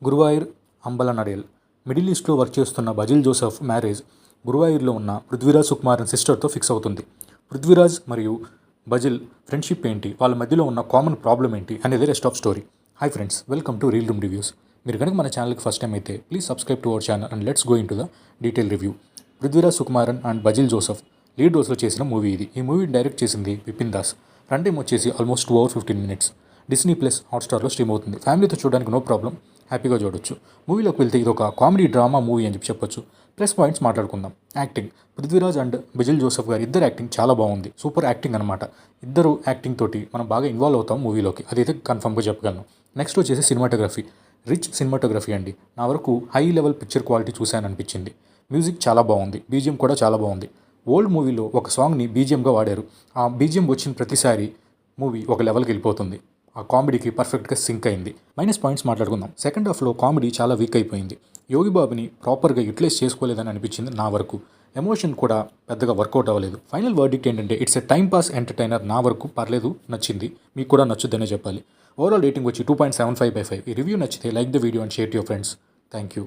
Guruvayur అంబలనడేల్ middle ఈస్ట్లో work చేస్తున్న బజిల్ Joseph marriage గురువాయూర్లో ఉన్న పృథ్వీరాజ్ సుకుమారన్ సిస్టర్తో ఫిక్స్ అవుతుంది. పృథ్వీరాజ్ మరియు బజిల్ ఫ్రెండ్షిప్ ఏంటి, వాళ్ళ మధ్యలో ఉన్న కామన్ ప్రాబ్లం ఏంటి అనేది rest of story. Hi friends, welcome to reel room reviews. మీరు కనుక మన ఛానల్కి ఫస్ట్ టైం అయితే please subscribe to our channel and let's go into the detail review. Prithviraj Sukumaran and Basil Joseph lead రోల్స్లో చేసిన మూవీ ఇది. ఈ మూవీ డైరెక్ట్ చేసింది విపిన్ దాస్. రన్ టైం వచ్చేసి almost 2 hours 15 minutes. Disney plus హాట్స్టార్లో స్ట్రీమ్ అవుతుంది. ఫ్యామిలీతో చూడడానికి నో ప్రాబ్లం, హ్యాపీగా చూడొచ్చు. మూవీలోకి వెళ్తే ఇది ఒక కామెడీ డ్రామా మూవీ అని చెప్పొచ్చు. ప్లస్ పాయింట్స్ మాట్లాడుకుందాం. Acting, Prithviraj and Basil Joseph గారు ఇద్దరు యాక్టింగ్ చాలా బాగుంది. సూపర్ యాక్టింగ్ అనమాట. ఇద్దరు యాక్టింగ్ తోటి మనం బాగా ఇన్వాల్వ్ అవుతాం మూవీలోకి, అదైతే కన్ఫర్మ్గా చెప్పగలను. నెక్స్ట్ వచ్చేసి సినిమాటోగ్రఫీ. రిచ్ సినిమాటోగ్రఫీ అండి. నా వరకు హై లెవెల్ పిక్చర్ క్వాలిటీ చూశాను అనిపించింది. మ్యూజిక్ చాలా బాగుంది, బీజిఎం కూడా చాలా బాగుంది. ఓల్డ్ మూవీలో ఒక సాంగ్ని బీజిఎంగా వాడారు. ఆ బీజిఎం వచ్చిన ప్రతిసారి మూవీ ఒక లెవెల్కి వెళ్ళిపోతుంది. ఆ కామెడీకి పర్ఫెక్ట్గా సింక్ అయింది. మైనస్ పాయింట్స్ మాట్లాడుకుందాం. సెకండ్ హాఫ్లో కామెడీ చాలా వీక్ అయిపోయింది. యోగి బాబుని ప్రాపర్గా యూటిలైజ్ చేసుకోలేదని అనిపించింది నా వరకు. ఎమోషన్ కూడా పెద్దగా వర్కౌట్ అవ్వలేదు. ఫైనల్ వర్డిక్ట్ ఏంటంటే it's a time pass entertainer. నా వరకు పర్లేదు, నచ్చింది. మీకు కూడా నచ్చుద్దనే చెప్పాలి. ఓవరాల్ రేటింగ్ వచ్చి 2.75/5. ఈ రివ్యూ నచ్చితే like the video and share to your friends. Thank you.